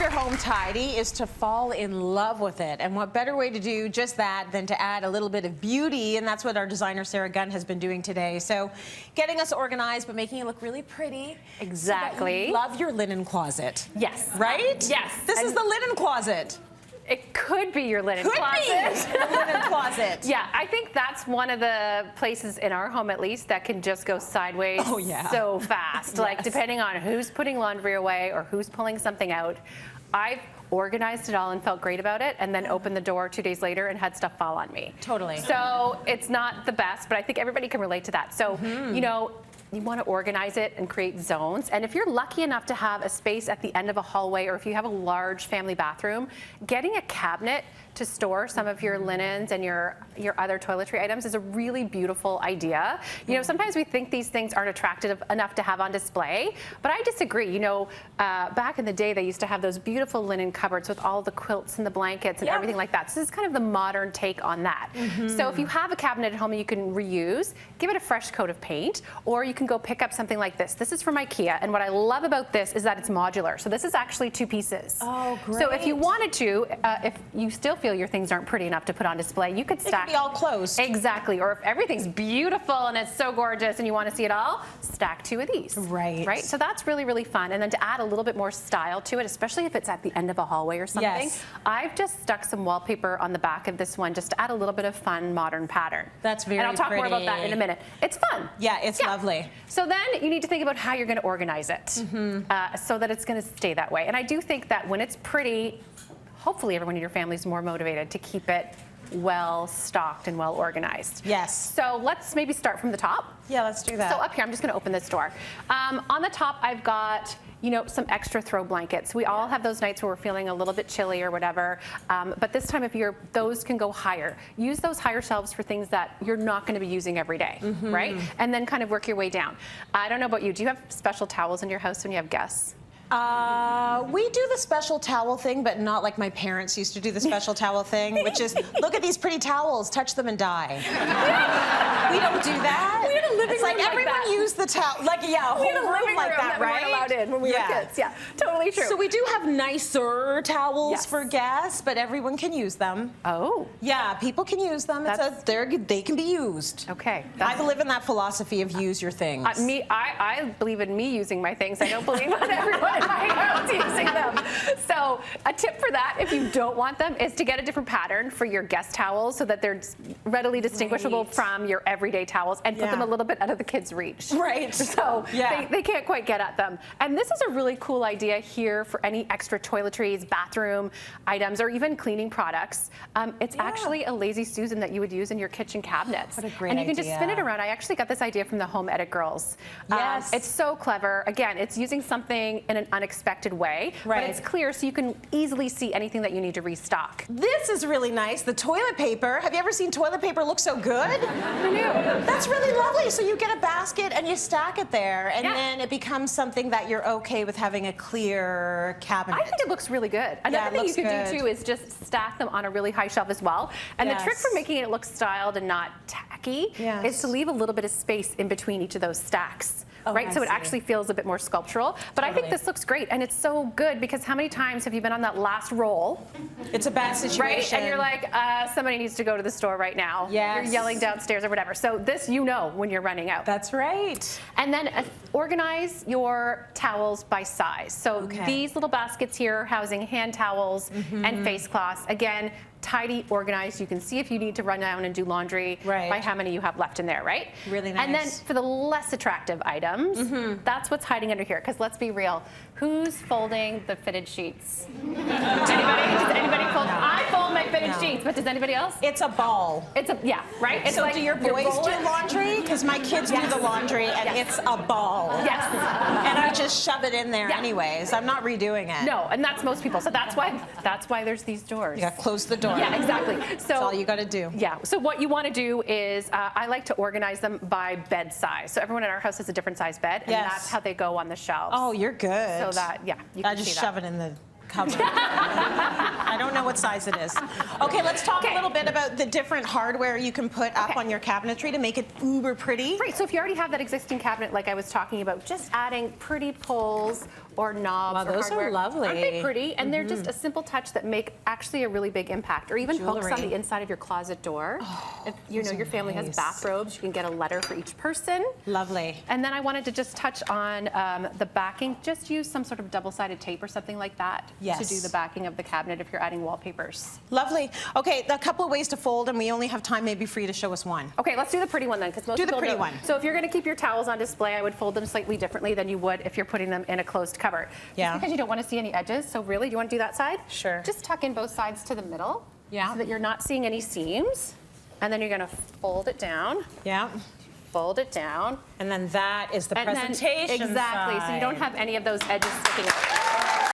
your home tidy is to fall in love with it. And what better way to do just that than to add a little bit of beauty, and that's what our designer Sarah Gunn has been doing today. So getting us organized but making it look really pretty. Exactly. So you love your linen closet. Yes. Right? Yes. This is the linen closet. It could be your linen closet. Could be the linen closet. Yeah, I think that's one of the places in our home, at least, that can just go sideways so fast. Yes. Like, depending on who's putting laundry away or who's pulling something out. I've organized it all and felt great about it, and then opened the door 2 days later and had stuff fall on me. Totally. So it's not the best, but I think everybody can relate to that. So, you know, you want to organize it and create zones. And if you're lucky enough to have a space at the end of a hallway, or if you have a large family bathroom, getting a cabinet to store some of your linens and your other toiletry items is a really beautiful idea. You know, sometimes we think these things aren't attractive enough to have on display, but I disagree. You know, back in the day, they used to have those beautiful linen cupboards with all the quilts and the blankets and everything like that. So this is kind of the modern take on that. So if you have a cabinet at home that you can reuse, give it a fresh coat of paint, or you can go pick up something like this. This is from IKEA, and what I love about this is that it's modular. So this is actually 2 pieces. Oh, great. So if you wanted to, if you still feel your things aren't pretty enough to put on display, you could stack. It could be all closed. Exactly. Or if everything's beautiful and it's so gorgeous and you want to see it all, stack 2 of these. Right. Right. So that's really, really fun. And then to add a little bit more style to it, especially if it's at the end of a hallway or something, Yes. I've just stuck some wallpaper on the back of this one just to add a little bit of fun, modern pattern. That's very And I'll talk more about that pretty. in a minute. It's fun. Yeah, it's lovely. So then you need to think about how you're going to organize it so that it's going to stay that way. And I do think that when it's pretty, hopefully everyone in your family is more motivated to keep it well stocked and well organized. Yes. So let's maybe start from the top. Yeah, let's do that. So up here, I'm just going to open this door. On the top, I've got, you know, some extra throw blankets. We all have those nights where we're feeling a little bit chilly or whatever, but this time of year, those can go higher. Use those higher shelves for things that you're not going to be using every day, right? And then kind of work your way down. I don't know about you. Do you have special towels in your house when you have guests? We do the special towel thing, but not like my parents used to do the special towel thing, which is, look at these pretty towels, touch them and die. We don't do that. We had a living room It's like like everyone that. used the towel, like, yeah, a whole We had a living room like room that, we right? weren't allowed in when we were kids. Yeah, totally true. So we do have nicer towels Yes. for guests, but everyone can use them. Oh. Yeah, people can use them. They can be used. Okay. I believe in that philosophy of use your things. I believe in me using my things. I don't believe in everyone in my house using them. So a tip for that, if you don't want them, is to get a different pattern for your guest towels so that they're readily distinguishable from your everyday towels, and put them a little bit out of the kids' reach. Right. So they can't quite get at them. And this is a really cool idea here for any extra toiletries, bathroom items, or even cleaning products. It's actually a Lazy Susan that you would use in your kitchen cabinets. What a great And you can just spin it idea. around. I actually got this idea from the Home Edit girls. Yes. It's so clever. Again, it's using something in an unexpected way, but it's clear so you can easily see anything that you need to restock. This is really nice. The toilet paper. Have you ever seen toilet paper look so good? I know. That's really lovely. So you get a basket and you stack it there, and then it becomes something that you're okay with having a clear cabinet. I think it looks really good. Another thing you could do too is just stack them on a really high shelf as well. And the trick for making it look styled and not tacky is to leave a little bit of space in between each of those stacks. Right, so it actually feels a bit more sculptural. But I think this looks great, and it's so good because how many times have you been on that last roll? It's a bad situation. Right, and you're like, somebody needs to go to the store right now. Yes. You're yelling downstairs or whatever. So this, you know, when you're running out. That's right. And then organize your towels by size. So these little baskets here housing hand towels and face cloths. Again, tidy, organized. You can see if you need to run down and do laundry by how many you have left in there, right? Really nice. And then for the less attractive items, that's what's hiding under here. Because let's be real, who's folding the fitted sheets? Anybody? Does anybody fold? I fold my fitted sheets, but does anybody else? It's a ball. It's a, right? It's so like do your boys do laundry? Because my kids do the laundry, and it's a ball. Yes. And I just shove it in there anyways. I'm not redoing it. No, and that's most people. So that's why there's these doors. You gotta close the door. Yeah, exactly. So that's all you gotta do. Yeah. So what you want to do is, I like to organize them by bed size. So everyone in our house has a different size bed, and that's how they go on the shelves. Oh, you're good. So that, you can I just shove it in the cupboard. I don't know what size it is. Okay, let's talk a little bit about the different hardware you can put up on your cabinetry to make it uber pretty. Right, so if you already have that existing cabinet like I was talking about, just adding pretty pulls or knobs Wow, or those are hardware. lovely. Aren't they pretty? And they're just a simple touch that make actually a really big impact. Or even hooks on Jewelry. the inside of your closet door. If you know your family has nice. bathrobes, you can get a letter for each person. Lovely. And then I wanted to just touch on the backing. Just use some sort of double-sided tape or something like that to Yes. do the backing of the cabinet if you're adding wallpapers. Lovely. Okay, a couple of ways to fold, and we only have time maybe for you to show us one. Okay, let's do the pretty one then, because most Do the people pretty don't. one. So if you're going to keep your towels on display, I would fold them slightly differently than you would if you're putting them in a closed cupboard. Yeah. Just because you don't want to see any edges. So really, do you want to do that side? Sure. Just tuck in both sides to the middle. Yeah. So that you're not seeing any seams. And then you're going to fold it down. Yeah. Fold it down. And then that is the And then- presentation exactly. So you don't side. have any of those edges sticking out.